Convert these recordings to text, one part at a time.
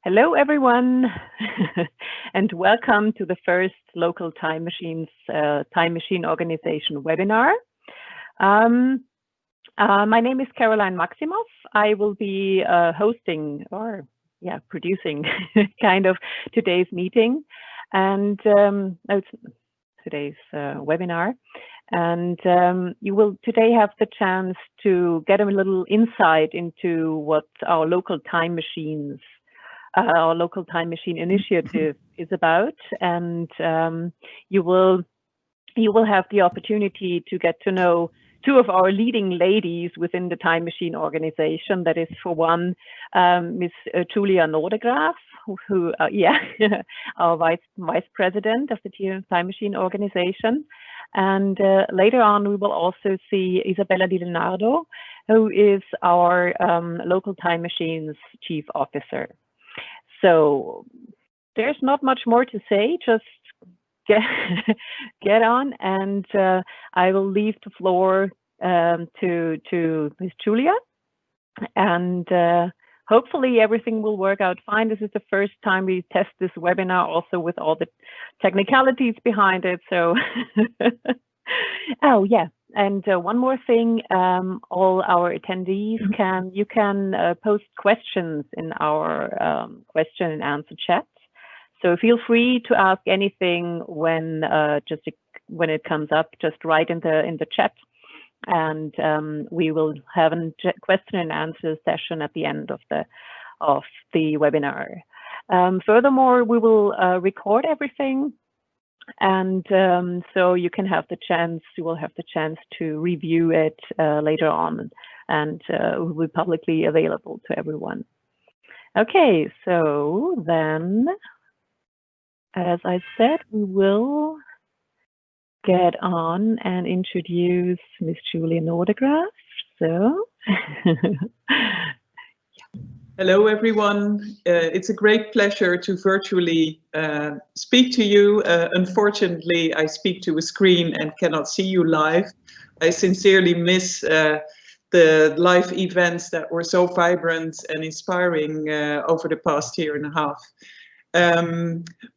Hello, everyone, and welcome to the first Local Time Machine Organization webinar. My name is Caroline Maximov. I will be hosting or producing kind of today's meeting and today's webinar. And you will today have the chance to get a little insight into what our local time machine initiative is about, and you will have the opportunity to get to know two of our leading ladies within the Time Machine organization. That is, for one, Miss Julia Noordegraaf, who our vice president of the Time Machine organization. And later on, we will also see Isabella di Lenardo, who is our local Time Machines chief officer. So there's not much more to say, just get on, and I will leave the floor to Miss Julia, and hopefully everything will work out fine. This is the first time we test this webinar, also with all the technicalities behind it. So, oh yeah, and one more thing, all our attendees can post questions in our question and answer chat. So feel free to ask anything when it comes up. Just write in the chat, and we will have a question and answer session at the end of the webinar. Furthermore, we will record everything, and so you will have the chance to review it later on, and it will be publicly available to everyone. Okay, so then, as I said, we will get on and introduce Miss Julia Noordegraaf. So, hello, everyone. It's a great pleasure to virtually speak to you. Unfortunately, I speak to a screen and cannot see you live. I sincerely miss the live events that were so vibrant and inspiring over the past year and a half.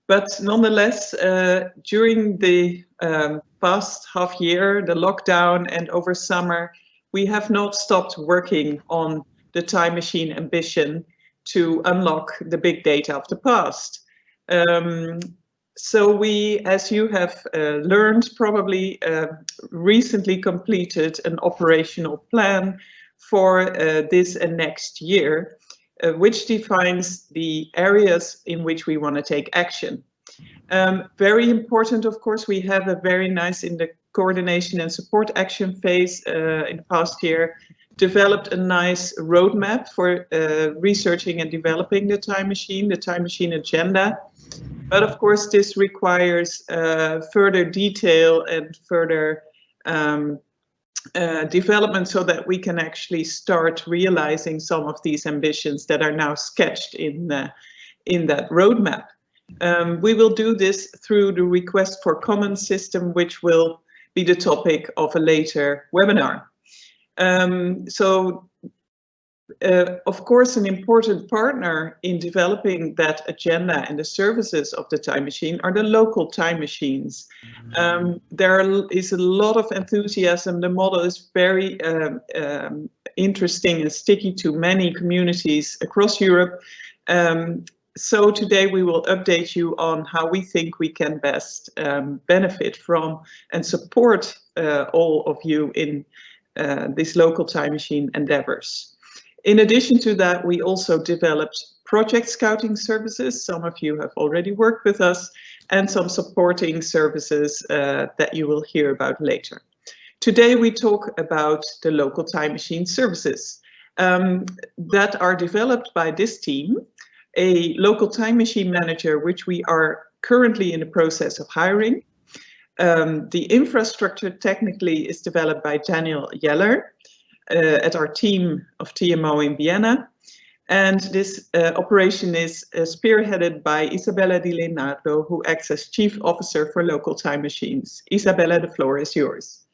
But nonetheless, during the past half year, the lockdown, and over summer, we have not stopped working on the Time Machine ambition to unlock the big data of the past. So we, as you have learned, probably recently completed an operational plan for this and next year, which defines the areas in which we want to take action. Very important, of course, we have a very nice, in the coordination and support action phase in the past year, developed a nice roadmap for researching and developing the Time Machine agenda. But of course, this requires further detail and further development so that we can actually start realizing some of these ambitions that are now sketched in that roadmap. We will do this through the request for comments system, which will be the topic of a later webinar. Of course, an important partner in developing that agenda and the services of the Time Machine are the local time machines. There is a lot of enthusiasm. The model is very interesting and sticky to many communities across Europe. So today we will update you on how we think we can best benefit from and support all of you in these local time machine endeavors. In addition to that, we also developed project scouting services. Some of you have already worked with us, and some supporting services that you will hear about later. Today we talk about the local time machine services that are developed by this team, a local time machine manager, which we are currently in the process of hiring. The infrastructure technically is developed by Daniel Yeller at our team of TMO in Vienna. And this operation is spearheaded by Isabella di Lenardo, who acts as Chief Officer for Local Time Machines. Isabella, the floor is yours.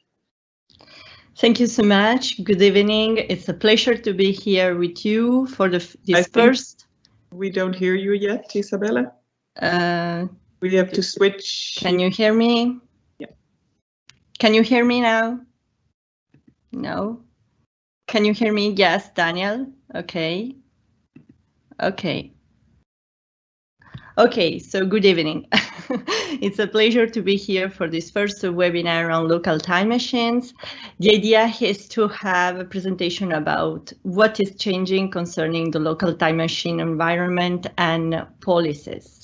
Thank you so much. Good evening. It's a pleasure to be here with you for this first. We don't hear you yet, Isabella. We have to switch. Can you hear me? Yeah. Can you hear me now? No. Can you hear me? Yes, Daniel. Okay. Okay. Okay, so good evening. It's a pleasure to be here for this first webinar on local time machines. The idea is to have a presentation about what is changing concerning the local time machine environment and policies.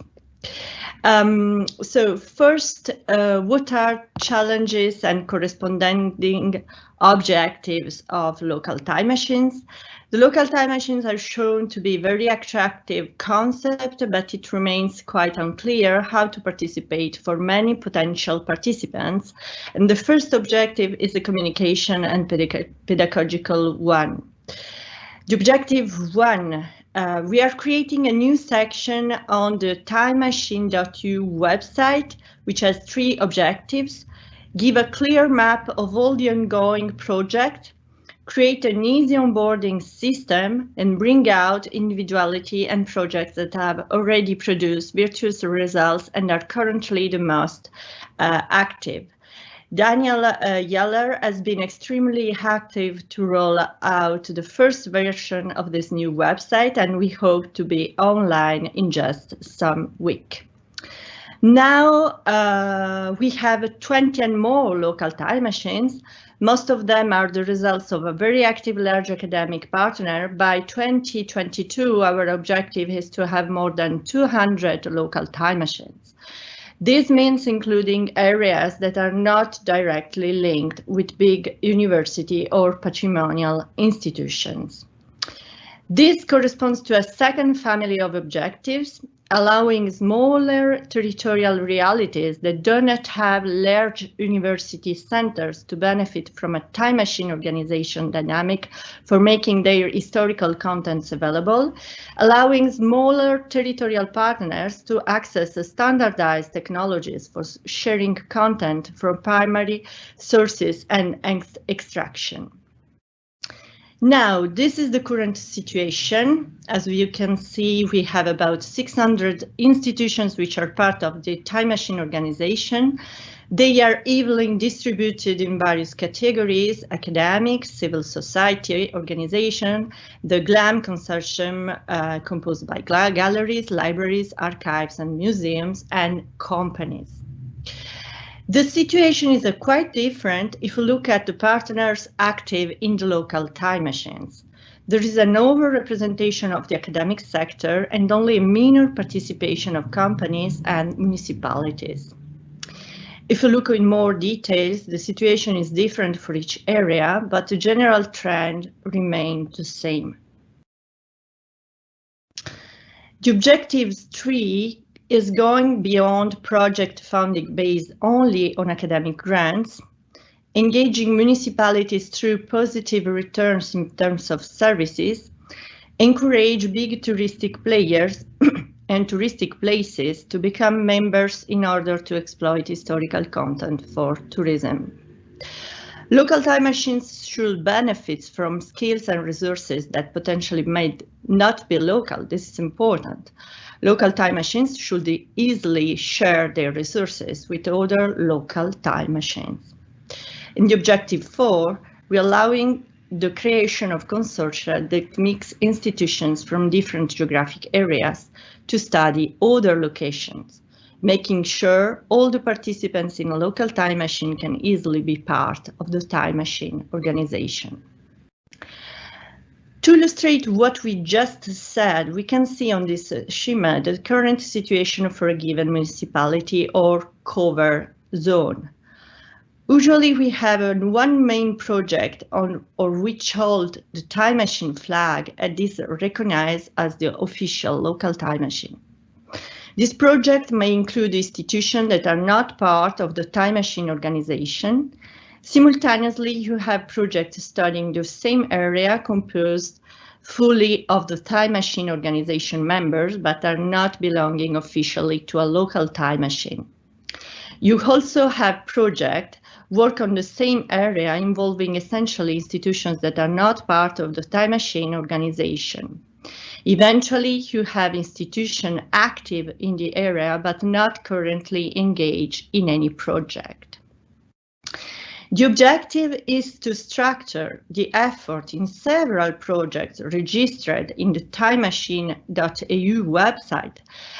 So first, what are challenges and corresponding objectives of local time machines? The local time machines are shown to be a very attractive concept, but it remains quite unclear how to participate for many potential participants. And the first objective is the communication and pedagogical one. The objective one, we are creating a new section on the timemachine.eu website, which has 3 objectives: give a clear map of all the ongoing projects, create an easy onboarding system, and bring out individuality and projects that have already produced virtuous results and are currently the most active. Daniel Yeller has been extremely active to roll out the first version of this new website, and we hope to be online in just some week. Now we have 20 and more local time machines. Most of them are the results of a very active large academic partner. By 2022, our objective is to have more than 200 local time machines. This means including areas that are not directly linked with big university or patrimonial institutions. This corresponds to a second family of objectives, allowing smaller territorial realities that do not have large university centers to benefit from a time machine organization dynamic for making their historical contents available, allowing smaller territorial partners to access standardized technologies for sharing content from primary sources and extraction. Now, this is the current situation. As you can see, we have about 600 institutions which are part of the time machine organization. They are evenly distributed in various categories: academic, civil society organization, the GLAM consortium composed by galleries, libraries, archives and museums, and companies. The situation is quite different if you look at the partners active in the local time machines. There is an overrepresentation of the academic sector and only a minor participation of companies and municipalities. If you look in more details, the situation is different for each area, but the general trend remains the same. The objectives 3 is going beyond project funding based only on academic grants, engaging municipalities through positive returns in terms of services, encourage big touristic players and touristic places to become members in order to exploit historical content for tourism. Local time machines should benefit from skills and resources that potentially may not be local. This is important. Local time machines should easily share their resources with other local time machines. In the objective 4, we're allowing the creation of consortia that mix institutions from different geographic areas to study other locations, making sure all the participants in a local time machine can easily be part of the time machine organization. To illustrate what we just said, we can see on this schema the current situation for a given municipality or cover zone. Usually we have one main project on or which hold the time machine flag and is recognized as the official local time machine. This project may include institutions that are not part of the time machine organization. Simultaneously, you have projects studying the same area composed fully of the time machine organization members, but are not belonging officially to a local time machine. You also have projects work on the same area involving essentially institutions that are not part of the time machine organization. Eventually, you have institutions active in the area but not currently engaged in any project. The objective is to structure the effort in several projects registered in the timemachine.eu website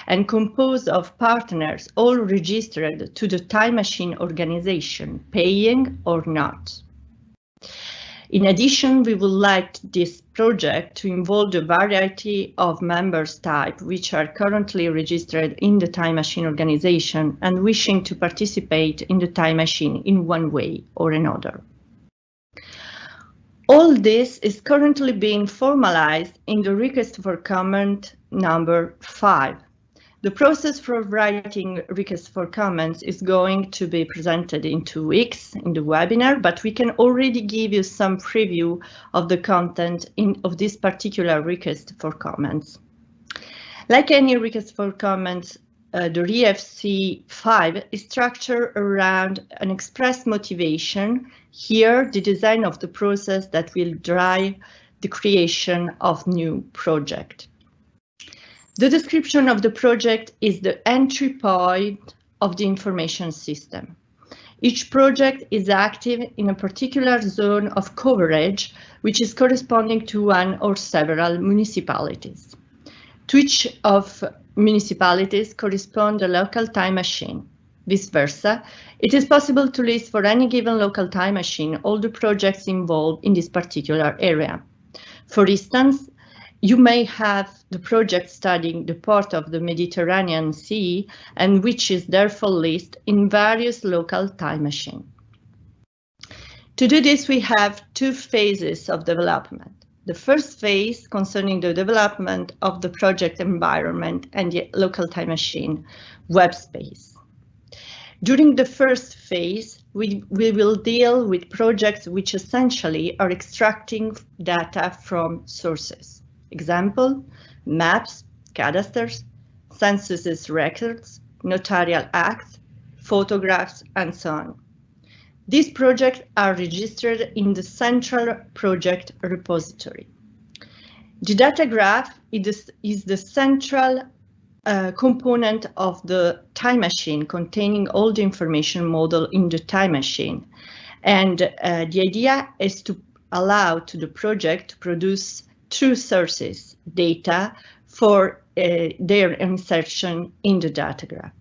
and composed of partners all registered to the Time Machine organization, paying or not. In addition, we would like this project to involve a variety of members type which are currently registered in the Time Machine organization and wishing to participate in the Time Machine in one way or another. All this is currently being formalized in the request for comment number 5. The process for writing requests for comments is going to be presented in 2 weeks in the webinar, but we can already give you some preview of the content of this particular request for comments. Like any request for comments, the REFC 5 is structured around an express motivation, here the design of the process that will drive the creation of new project. The description of the project is the entry point of the information system. Each project is active in a particular zone of coverage, which is corresponding to one or several municipalities. To each of municipalities correspond a local time machine. Vice versa, it is possible to list for any given local time machine all the projects involved in this particular area. For instance, you may have the project studying the port of the Mediterranean Sea and which is therefore listed in various local time machines. To do this, we have 2 phases of development. The first phase concerning the development of the project environment and the local time machine web space. During the first phase, we will deal with projects which essentially are extracting data from sources. Example, maps, cadastres, census records, notarial acts, photographs, and so on. These projects are registered in the central project repository. The data graph is the central component of the time machine containing all the information model in the time machine. And the idea is to allow to the project to produce through sources data for their insertion in the data graph.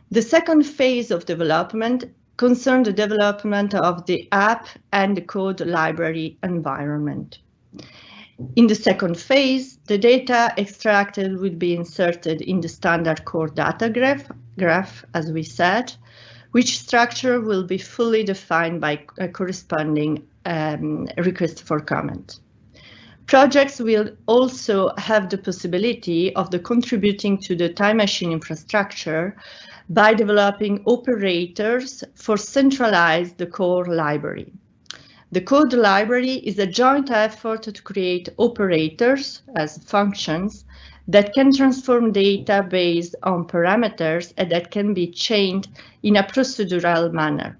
The second phase of development concerns the development of the app and the code library environment. In the second phase, the data extracted will be inserted in the standard core data graph, as we said, which structure will be fully defined by a corresponding request for comment. Projects will also have the possibility of contributing to the time machine infrastructure by developing operators for centralize the core library. The code library is a joint effort to create operators as functions that can transform data based on parameters and that can be changed in a procedural manner.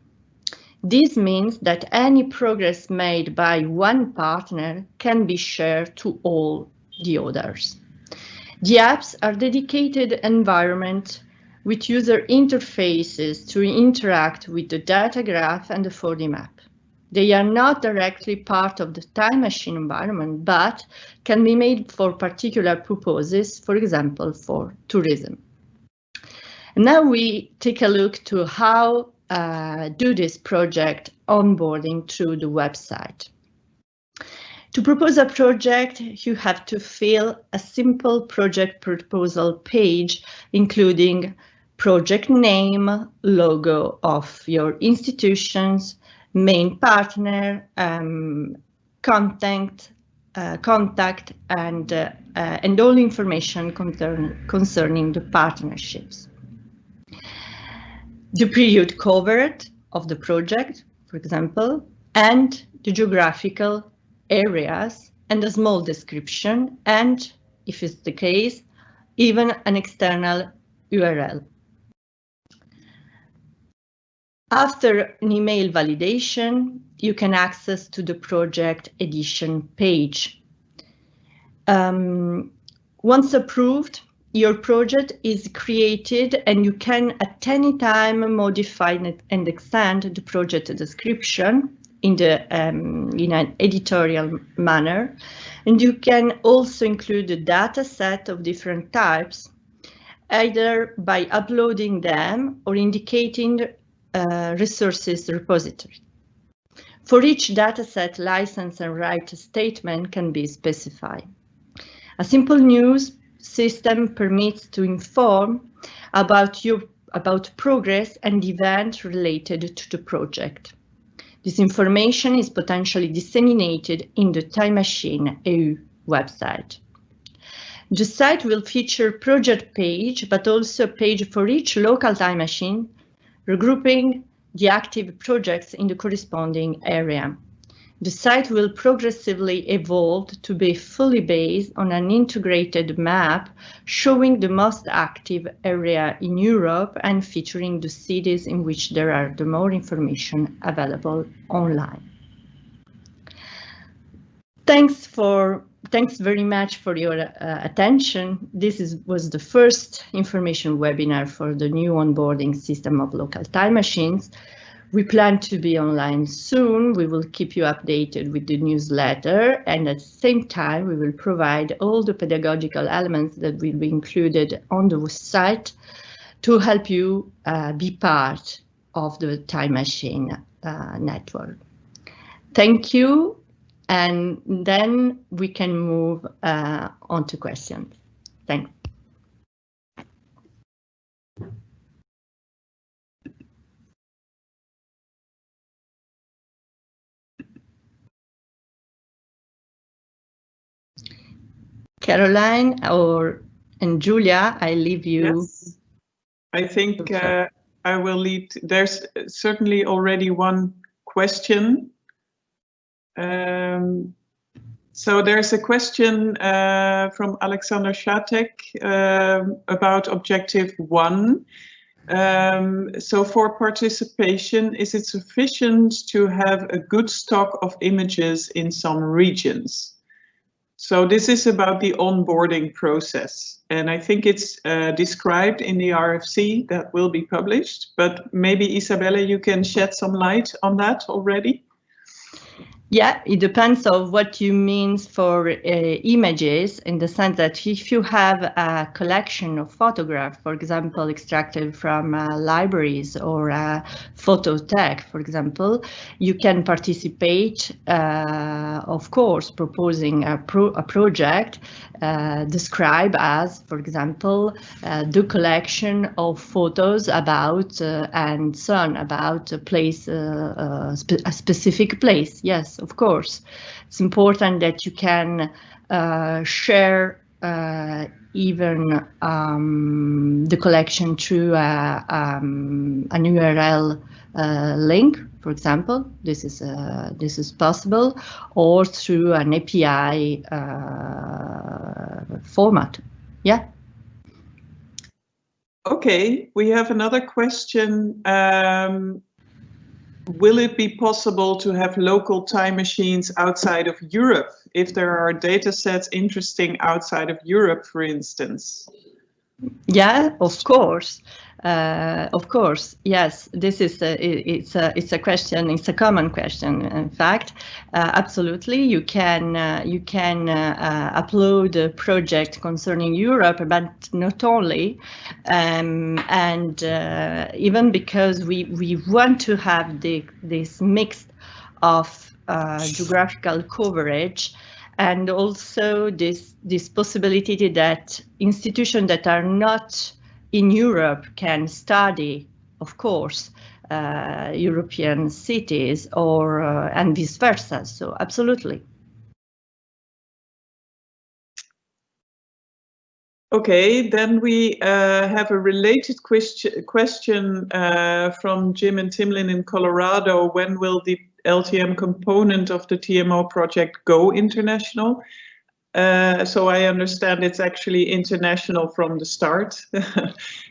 This means that any progress made by one partner can be shared to all the others. The apps are dedicated environments with user interfaces to interact with the data graph and the 4D map. They are not directly part of the time machine environment, but can be made for particular purposes, for example, for tourism. And now we take a look to how do this project onboarding through the website. To propose a project, you have to fill a simple project proposal page, including project name, logo of your institutions, main partner, contact, and all information concerning the partnerships. The period covered of the project, for example, and the geographical areas, and a small description, and, if it's the case, even an external URL. After an email validation, you can access to the project edition page. Once approved, your project is created and you can at any time modify and extend the project description in an editorial manner. And you can also include a data set of different types, either by uploading them or indicating resources repository. For each dataset, license and right statement can be specified. A simple news system permits to inform about progress and events related to the project. This information is potentially disseminated in the Time Machine EU website. The site will feature project page, but also a page for each local time machine, regrouping the active projects in the corresponding area. The site will progressively evolve to be fully based on an integrated map showing the most active area in Europe and featuring the cities in which there are the more information available online. Thanks very much for your attention. This was the first information webinar for the new onboarding system of local time machines. We plan to be online soon. We will keep you updated with the newsletter, and at the same time, we will provide all the pedagogical elements that will be included on the site to help you be part of the Time Machine network. Thank you, and then we can move on to questions. Thanks. Caroline and Julia, I leave you. Yes. I think I will lead. There's certainly already one question. So there's a question from Alexander Shatek about Objective 1. So for participation, is it sufficient to have a good stock of images in some regions? So this is about the onboarding process, and I think it's described in the RFC that will be published, but maybe Isabella, you can shed some light on that already? Yeah, it depends on what you mean for images, in the sense that if you have a collection of photographs, for example, extracted from libraries or phototech, for example, you can participate, of course, proposing a project described as, for example, the collection of photos about and so on, about a place, a specific place. Yes, of course. It's important that you can share even the collection through an URL link, for example. This is possible, or through an API format. Yeah. Okay, we have another question. Will it be possible to have local time machines outside of Europe if there are data sets interesting outside of Europe, for instance? Yeah, of course. Of course, yes. This is it's a question. It's a common question. In fact, absolutely, you can upload a project concerning Europe, but not only, and even because we want to have this mix of geographical coverage. And also this possibility that institutions that are not in Europe can study, of course, European cities, or and vice versa. So absolutely. Okay, then we have a related question from Jim and Timlin in Colorado. When will the LTM component of the TMO project go international? So I understand it's actually international from the start.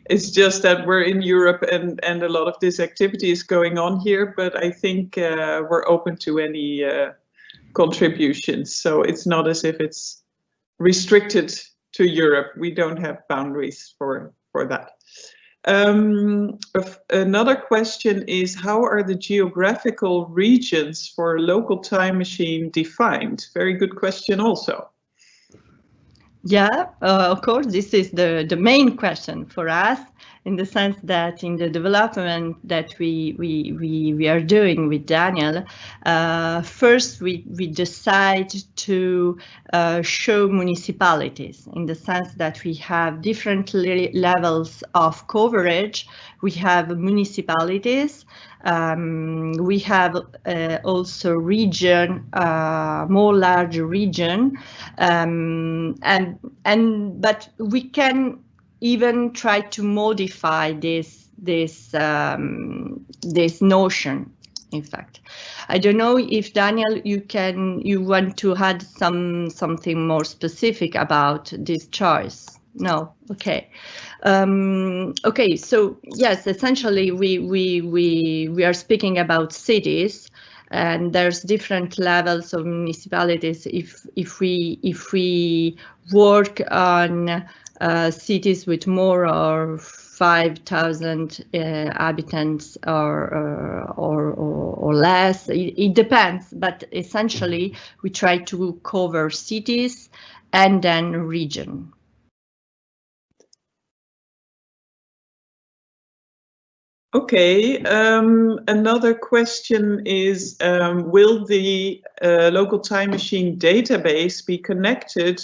It's just that we're in Europe and a lot of this activity is going on here, but I think we're open to any contributions. So it's not as if it's restricted to Europe. We don't have boundaries for that. Another question is, how are the geographical regions for a local time machine defined? Very good question also. Yeah, of course, this is the main question for us, in the sense that in the development that we are doing with Daniel, first we decide to show municipalities, in the sense that we have different levels of coverage. We have municipalities, we have also region, more large region, but we can even try to modify this notion. In fact, I don't know if Daniel, you want to add something more specific about this choice. No, okay. Okay, so yes, essentially we are speaking about cities, and there's different levels of municipalities. If we work on cities with more or 5,000 inhabitants or less, it depends, but essentially we try to cover cities and then region. Okay, another question is, will the local time machine database be connected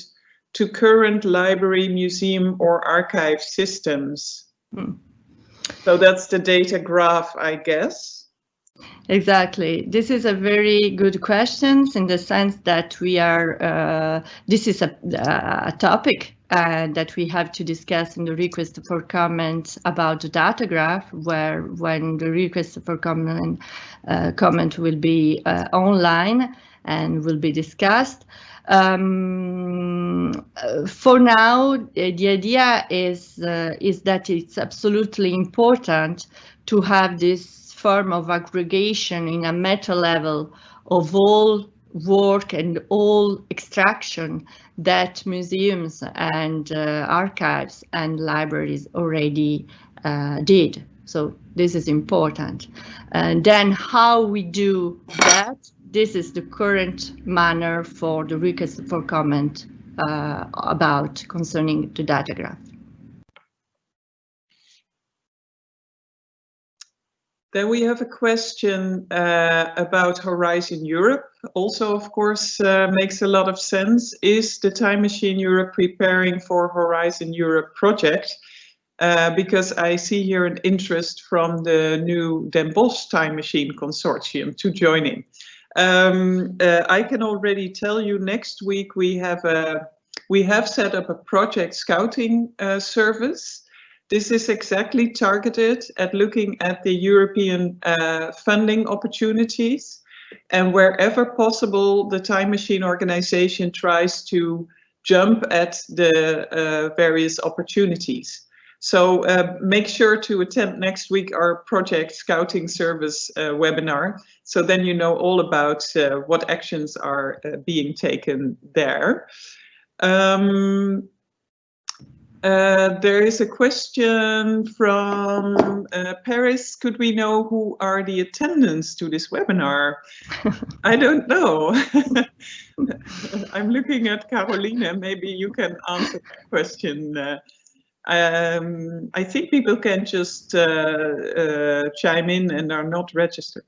to current library, museum or archive systems? So that's the data graph, I guess. Exactly. This is a very good question, in the sense that we are, this is a topic that we have to discuss in the request for comment about the data graph, when the request for comment will be online and will be discussed. For now, the idea is that it's absolutely important to have this form of aggregation in a meta level of all work and all extraction that museums and archives and libraries already did. So this is important. And then how we do that, this is the current manner for the request for comment about concerning the data graph. Then we have a question about Horizon Europe. Also, of course, makes a lot of sense. Is the Time Machine Europe preparing for Horizon Europe project? Because I see here an interest from the new Den Bosch Time Machine Consortium to join in. I can already tell you, next week we have set up a project scouting service. This is exactly targeted at looking at the European funding opportunities, and wherever possible, the Time Machine organization tries to jump at the various opportunities. So make sure to attend next week our project scouting service webinar, so then you know all about what actions are being taken there. There is a question from Paris. Could we know who are the attendants to this webinar? I don't know. I'm looking at Caroline. Maybe you can answer that question. I think people can just chime in and are not registered.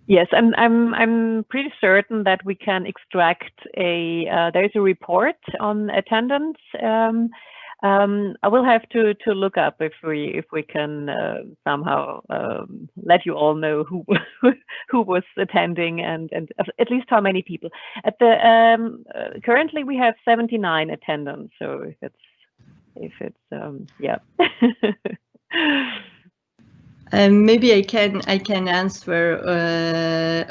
Yes, I'm pretty certain that we can extract there's a report on attendance. I will have to look up if we can somehow let you all know who was attending and at least how many people. At the currently we have 79 attendants, so if it's yeah. Maybe I can answer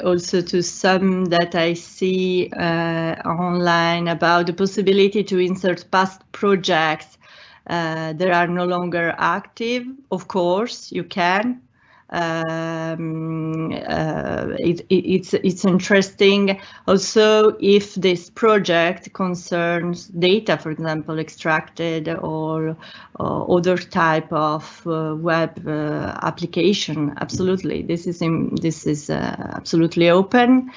also to some that I see online about the possibility to insert past projects that are no longer active. Of course, you can. it's interesting also if this project concerns data, for example, extracted or other type of web application. Absolutely, this is absolutely open.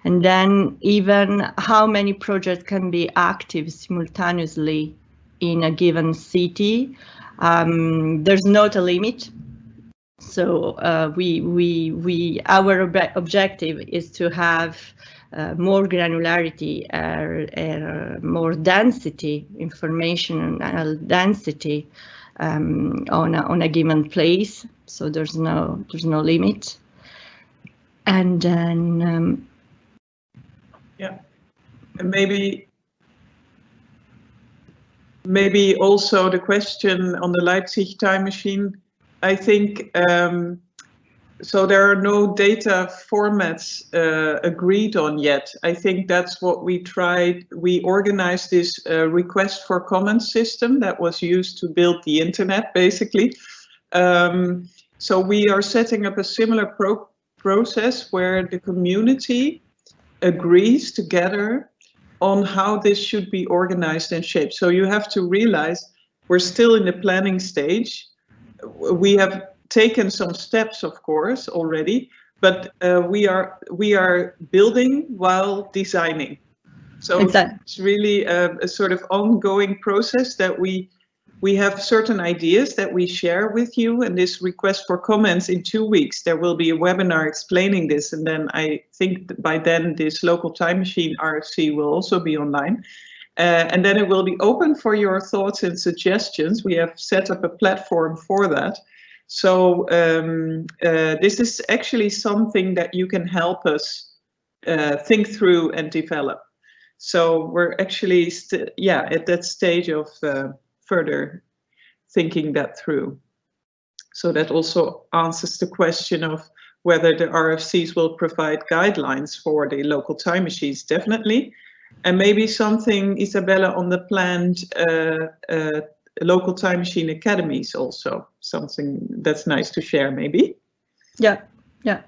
And then even how many projects can be active simultaneously in a given city. There's not a limit. So our objective is to have more granularity, more density, informational density on a given place. So there's no limit. And then yeah, and maybe also the question on the Leipzig time machine. I think so. There are no data formats agreed on yet. I think that's what we tried. We organized this request for comments system that was used to build the internet, basically. So we are setting up a similar process where the community agrees together on how this should be organized and shaped. So you have to realize we're still in the planning stage. We have taken some steps, of course, already, but we are building while designing. So exactly. It's really a sort of ongoing process that we have certain ideas that we share with you, and this request for comments in 2 weeks, there will be a webinar explaining this, and then I think by then this local time machine RFC will also be online. And then it will be open for your thoughts and suggestions. We have set up a platform for that. So this is actually something that you can help us think through and develop. So we're actually at that stage of further thinking that through. So that also answers the question of whether the RFCs will provide guidelines for the local time machines, definitely. And maybe something, Isabella, on the planned local time machine academies also, something that's nice to share maybe. Yeah,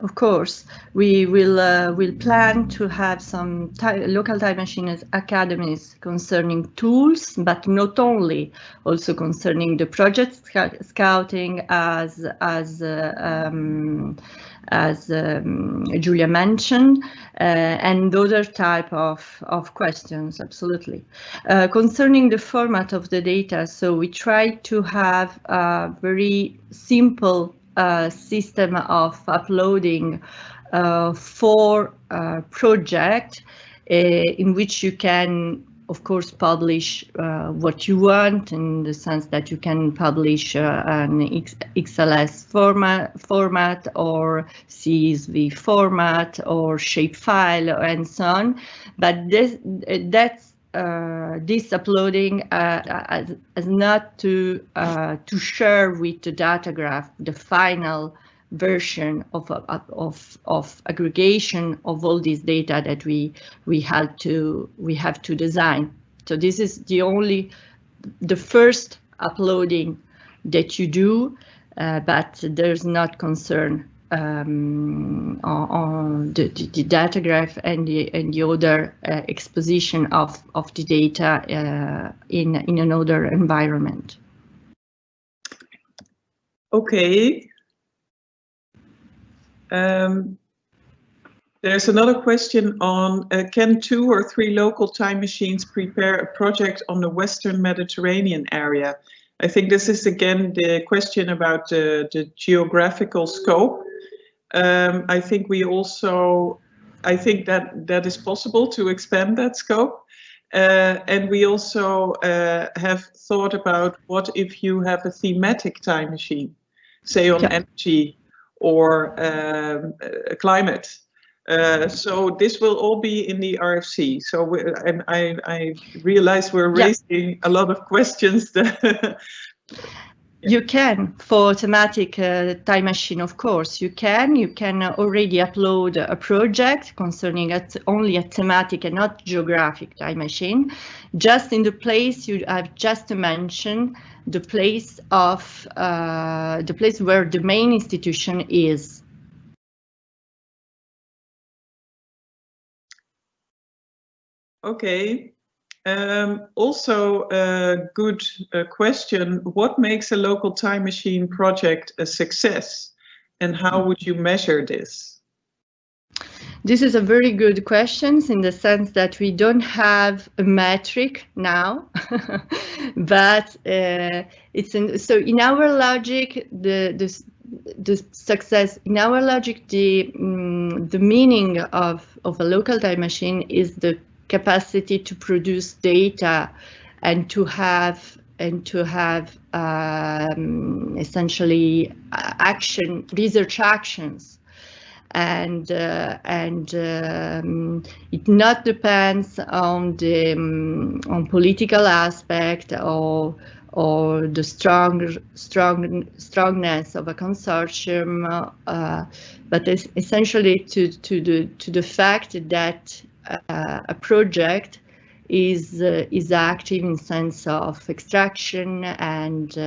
of course. We will plan to have some local time machine academies concerning tools, but not only, also concerning the project scouting as Julia mentioned, and other type of questions, absolutely. Concerning the format of the data, so we try to have a very simple system of uploading for a project in which you can, of course, publish what you want, in the sense that you can publish an XLS format or CSV format or shapefile and so on. But this uploading as not to share with the data graph the final version of aggregation of all this data that we have to design. So this is the first uploading that you do, but there's not concern on the data graph and the other exposition of the data in another environment. Okay. There's another question on can 2 or 3 local time machines prepare a project on the Western Mediterranean area? I think this is again the question about the geographical scope. I think that is possible to expand that scope. And we also have thought about what if you have a thematic time machine, say on energy or climate. So this will all be in the RFC. So I realize we're raising a lot of questions. You can, for thematic time machine, of course, you can already upload a project concerning only a thematic and not geographic time machine, just in the place you have just mentioned, the place where the main institution is. Okay. Also a good question, what makes a local time machine project a success and how would you measure this? This is a very good question in the sense that we don't have a metric now, but so in our logic, the success in our logic, the meaning of a local time machine is the capacity to produce data and to have essentially research actions. And it not depends on the political aspect or the strongness of a consortium, but essentially to the fact that a project is active in sense of extraction and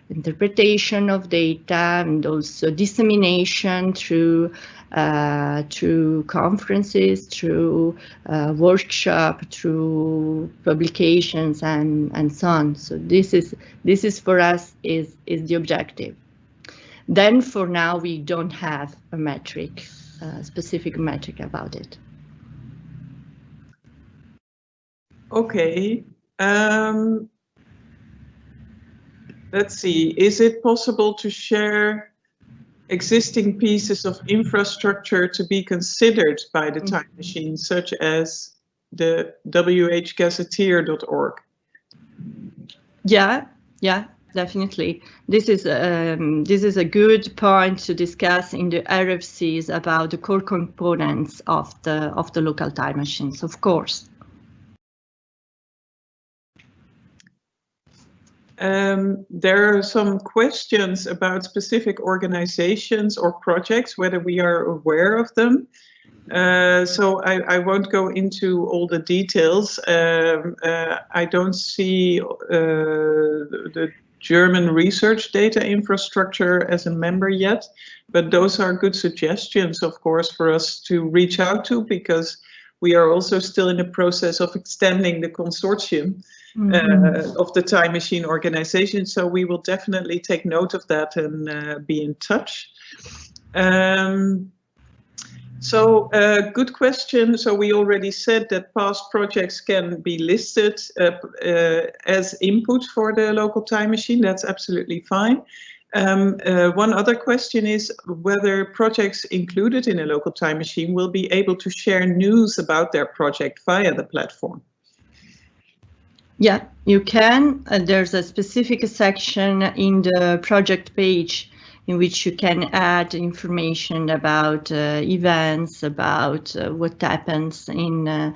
interpretation of data, and also dissemination through conferences, through workshop, through publications, and so on. So this is for us is the objective. Then for now we don't have a metric, specific metric about it. Okay. Let's see. Is it possible to share existing pieces of infrastructure to be considered by the time machine, such as the whgazetteer.org? Yeah, definitely. This is a good point to discuss in the RFCs about the core components of the local time machines, of course. There are some questions about specific organizations or projects, whether we are aware of them. So I won't go into all the details. I don't see the German research data infrastructure as a member yet, but those are good suggestions, of course, for us to reach out to, because we are also still in the process of extending the consortium of the time machine organization. So we will definitely take note of that and be in touch. Good question. So we already said that past projects can be listed as input for the local time machine. That's absolutely fine. One other question is whether projects included in a local time machine will be able to share news about their project via the platform. Yeah, you can. There's a specific section in the project page in which you can add information about events, about what happens in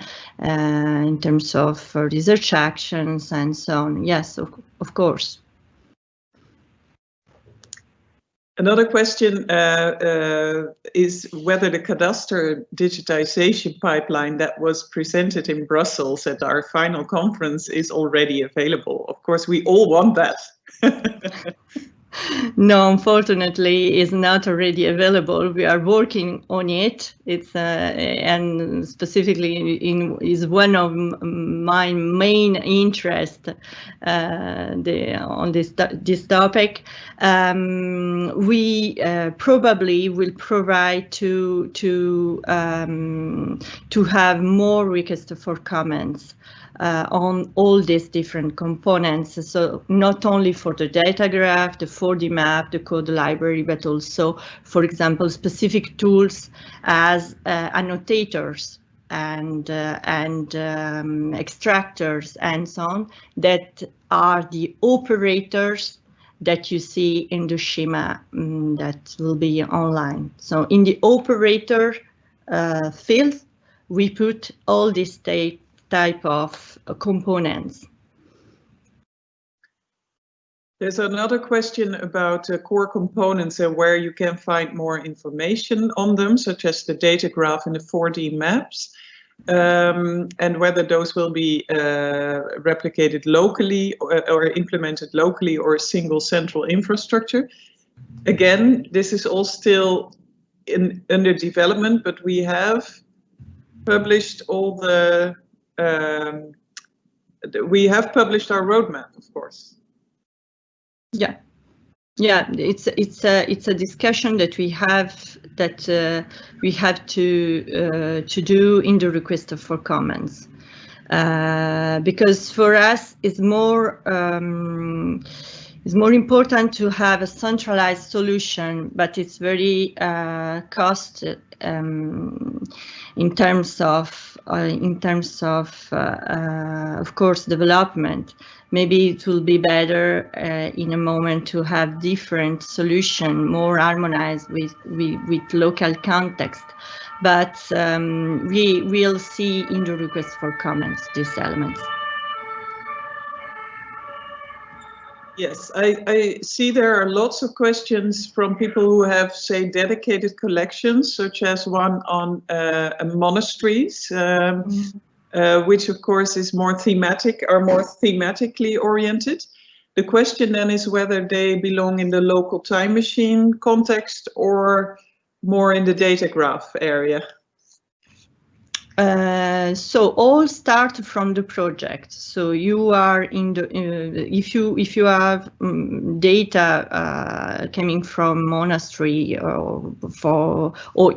terms of research actions and so on. Yes, of course. Another question is whether the cadastral digitization pipeline that was presented in Brussels at our final conference is already available. Of course, we all want that. No, unfortunately, it's not already available. We are working on it. It's and specifically is one of my main interests on this topic. We probably will provide to have more requests for comments on all these different components. So not only for the data graph, the 4D map, the code library, but also, for example, specific tools as annotators and extractors and so on, that are the operators that you see in the schema that will be online. So in the operator field, we put all these type of components. There's another question about core components and where you can find more information on them, such as the data graph and the 4D maps, and whether those will be replicated locally or implemented locally or a single central infrastructure. Again, this is all still under development, but we have published all the we have published our roadmap, of course. Yeah. Yeah, it's a discussion that we have to do in the request for comments, because for us it's more important to have a centralized solution, but it's very cost in terms of course development. Maybe it will be better in a moment to have different solution, more harmonized with local context. But we will see in the request for comments these elements. Yes, I see there are lots of questions from people who have, say, dedicated collections, such as one on monasteries, which of course is more thematically oriented. The question then is whether they belong in the local time machine context or more in the data graph area. So all start from the project. So you are in the if you have data coming from monastery or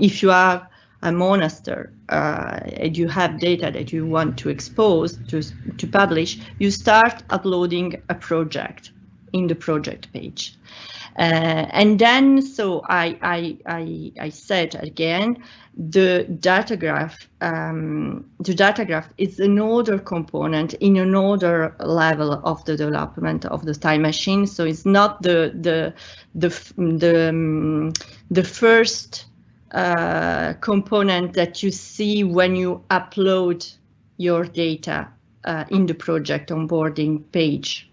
if you have a monastery and you have data that you want to expose to publish, you start uploading a project in the project page. And then, so I said again, the data graph is another component in another level of the development of the time machine. So it's not the first component that you see when you upload your data in the project onboarding page.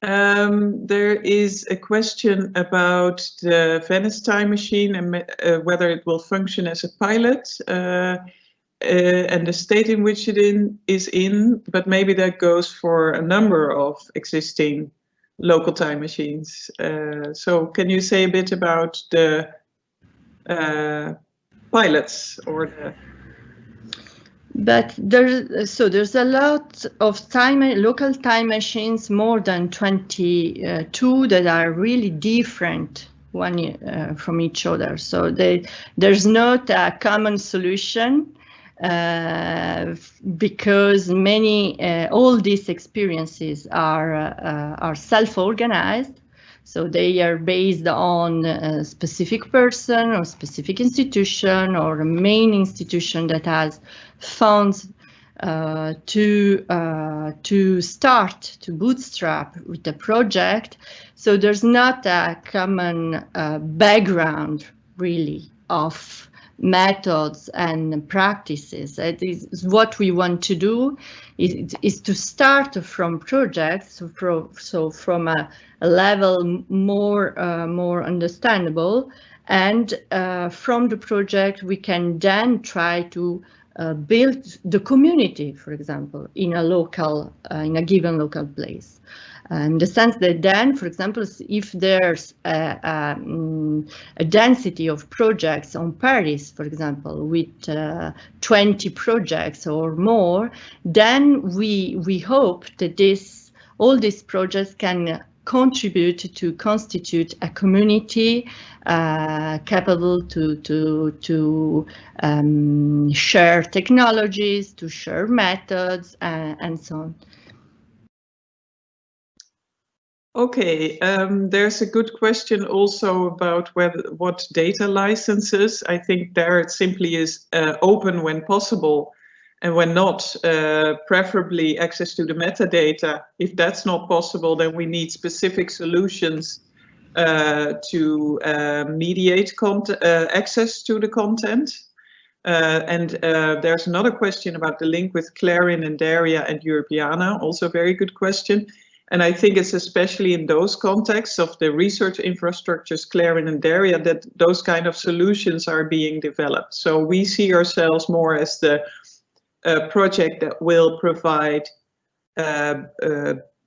There is a question about the Venice time machine and whether it will function as a pilot and the state in which it is in, but maybe that goes for a number of existing local time machines. So can you say a bit about the pilots or the... But there's a lot of local time machines, more than 22, that are really different one from each other. So there's not a common solution because all these experiences are self-organized. So they are based on a specific person or specific institution or a main institution that has funds to bootstrap with the project. So there's not a common background really of methods and practices. It is what we want to do is to start from projects, so from a level more understandable, and from the project we can then try to build the community, for example, in a given local place. In the sense that then, for example, if there's a density of projects on Paris, for example, with 20 projects or more, then we hope that all these projects can contribute to constitute a community capable to share technologies, to share methods, and so on. Okay, there's a good question also about what data licenses. I think there it simply is open when possible, and when not, preferably access to the metadata. If that's not possible, then we need specific solutions to mediate access to the content. And there's another question about the link with Clarin and Daria and Europeana, also a very good question. And I think it's especially in those contexts of the research infrastructures, Clarin and Daria, that those kind of solutions are being developed. So we see ourselves more as the project that will provide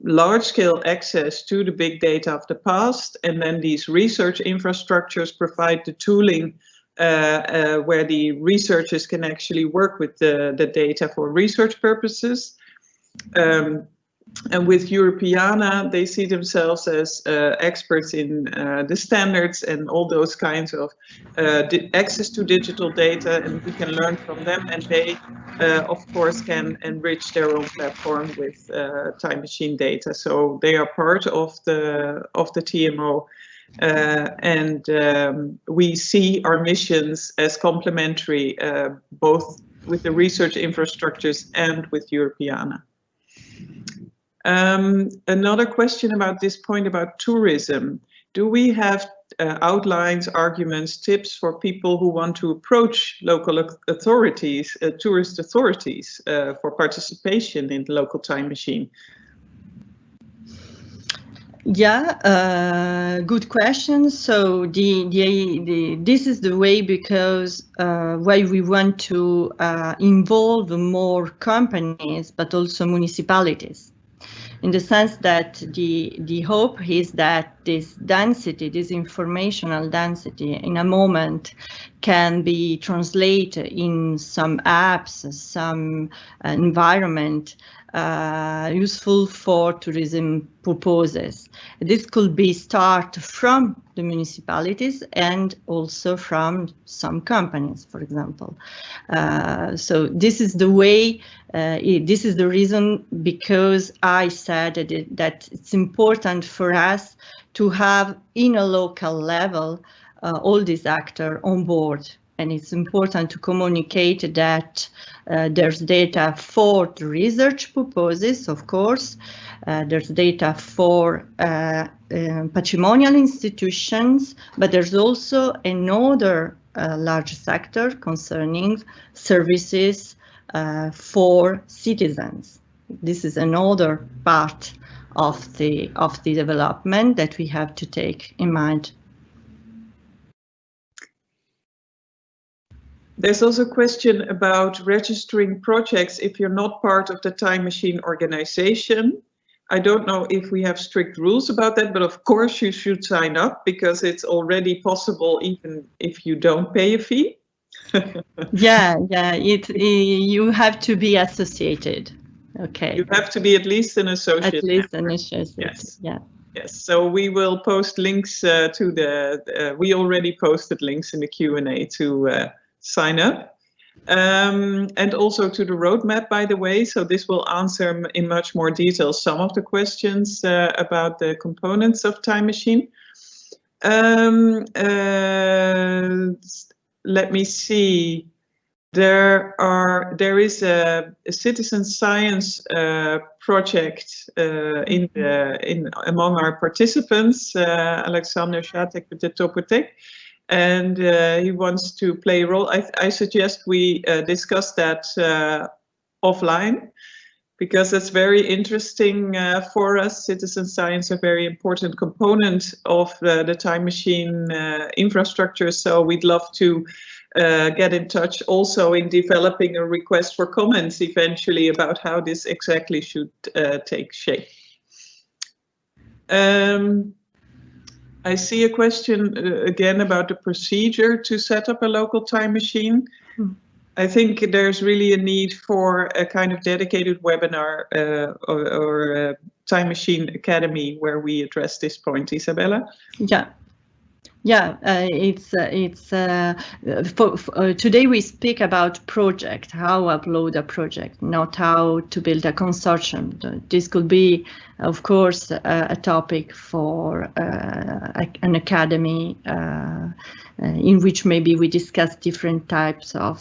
large-scale access to the big data of the past, and then these research infrastructures provide the tooling where the researchers can actually work with the data for research purposes. And with Europeana, they see themselves as experts in the standards and all those kinds of access to digital data, and we can learn from them, and they of course can enrich their own platform with time machine data. So they are part of the TMO, and we see our missions as complementary, both with the research infrastructures and with Europeana. Another question about this point about tourism. Do we have outlines, arguments, tips for people who want to approach local authorities, tourist authorities, for participation in the local time machine? Yeah, good question. So this is the way, because why we want to involve more companies, but also municipalities, in the sense that the hope is that this density, this informational density, in a moment can be translated in some apps, some environment useful for tourism purposes. This could be start from the municipalities and also from some companies, for example. So this is the way, this is the reason, because I said that it's important for us to have in a local level all these actors on board. And it's important to communicate that there's data for the research purposes, of course. There's data for patrimonial institutions, but there's also another large sector concerning services for citizens. This is another part of the development that we have to take in mind. There's also a question about registering projects if you're not part of the time machine organization. I don't know if we have strict rules about that, but of course you should sign up, because it's already possible even if you don't pay a fee. Yeah, you have to be associated. Okay. You have to be at least an associate. At least an associate. Yes. Yeah. Yes. So we will post links to the. We already posted links in the Q&A to sign up, and also to the roadmap, by the way. So this will answer in much more detail some of the questions about the components of Time Machine. Let me see. There is a citizen science project among our participants. Alexander Shatek with the Topotech. And he wants to play a role. I suggest we discuss that offline, because that's very interesting for us. Citizen science, a very important component of the time machine infrastructure. So we'd love to get in touch also in developing a request for comments eventually about how this exactly should take shape. I see a question again about the procedure to set up a local time machine. I think there's really a need for a kind of dedicated webinar or Time Machine Academy where we address this point, Isabella. Yeah. Yeah, today we speak about project, how upload a project, not how to build a consortium. This could be, of course, a topic for an academy in which maybe we discuss different types of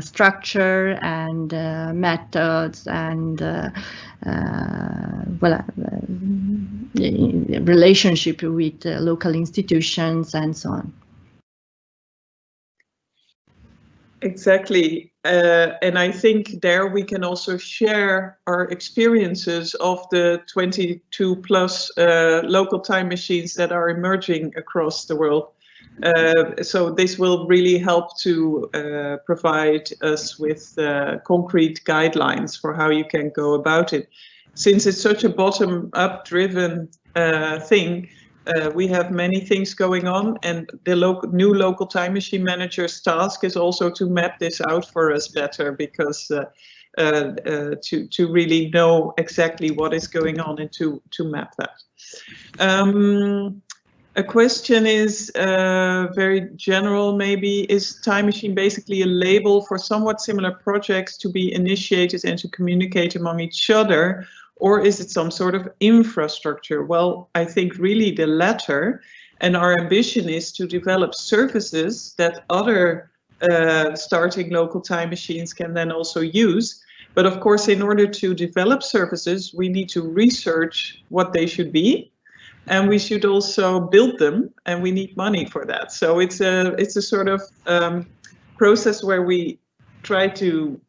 structure and methods and relationship with local institutions and so on. Exactly. And I think there we can also share our experiences of the 22 plus local time machines that are emerging across the world. So this will really help to provide us with concrete guidelines for how you can go about it. Since it's such a bottom-up driven thing, we have many things going on, and the new local time machine manager's task is also to map this out for us better, because to really know exactly what is going on and to map that. A question is very general, maybe. Is Time Machine basically a label for somewhat similar projects to be initiated and to communicate among each other, or is it some sort of infrastructure? Well, I think really the latter, and our ambition is to develop services that other starting local time machines can then also use. But of course, in order to develop services, we need to research what they should be. And we should also build them, and we need money for that. So it's a sort of process where we try to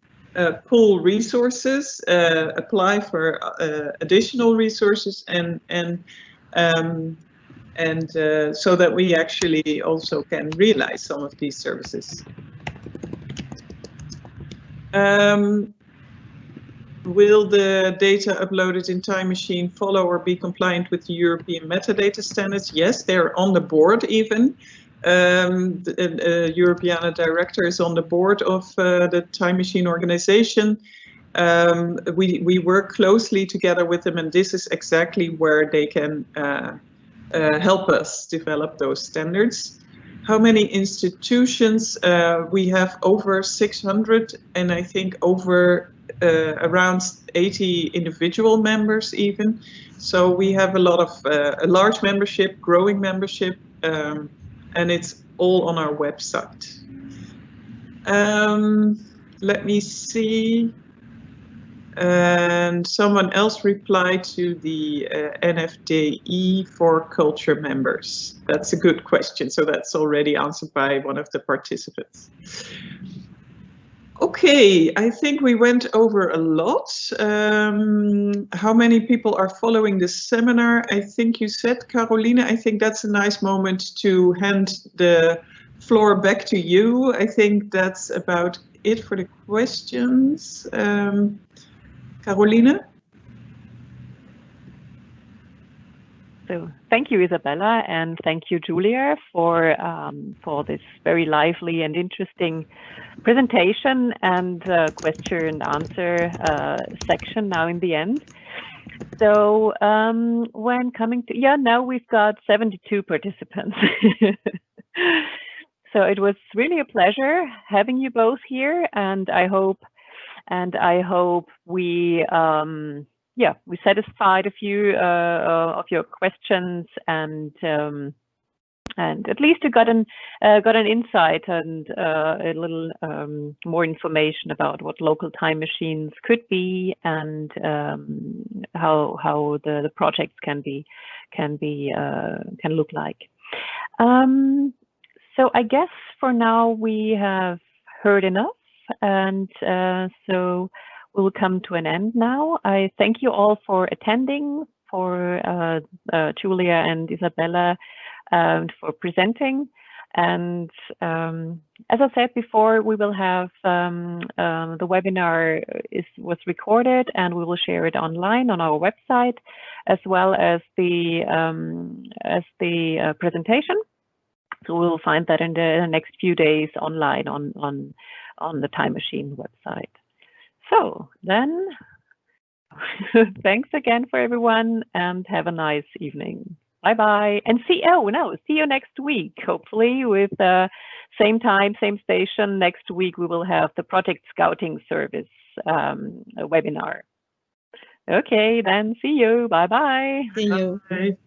pull resources, apply for additional resources, and so that we actually also can realize some of these services. Will the data uploaded in Time Machine follow or be compliant with the European metadata standards? Yes, they're on the board even. The Europeana director is on the board of the Time Machine organization. We work closely together with them, and this is exactly where they can help us develop those standards. How many institutions? We have over 600, and I think over around 80 individual members even. So we have a lot of a large membership, growing membership, and it's all on our website. Let me see. And someone else replied to the NFDE for culture members. That's a good question. So that's already answered by one of the participants. Okay, I think we went over a lot. How many people are following this seminar? I think you said, Caroline, I think that's a nice moment to hand the floor back to you. I think that's about it for the questions. Caroline? So thank you, Isabella, and thank you, Julia, for this very lively and interesting presentation and question and answer section now in the end. So when coming to, now we've got 72 participants. So it was really a pleasure having you both here, and I hope we we satisfied a few of your questions, and at least you got an insight and a little more information about what local time machines could be, and how the projects can look like. So I guess for now we have heard enough, and so we'll come to an end now. I thank you all for attending, for Julia and Isabella, for presenting. And as I said before, we will have the webinar was recorded, and we will share it online on our website, as well as the presentation. So we'll find that in the next few days online on the Time Machine website. So then, thanks again for everyone, and have a nice evening. Bye-bye. And see you next week, hopefully with same time, same station. Next week, we will have the Project Scouting Service webinar. Okay, then see you. Bye-bye. See you. Bye.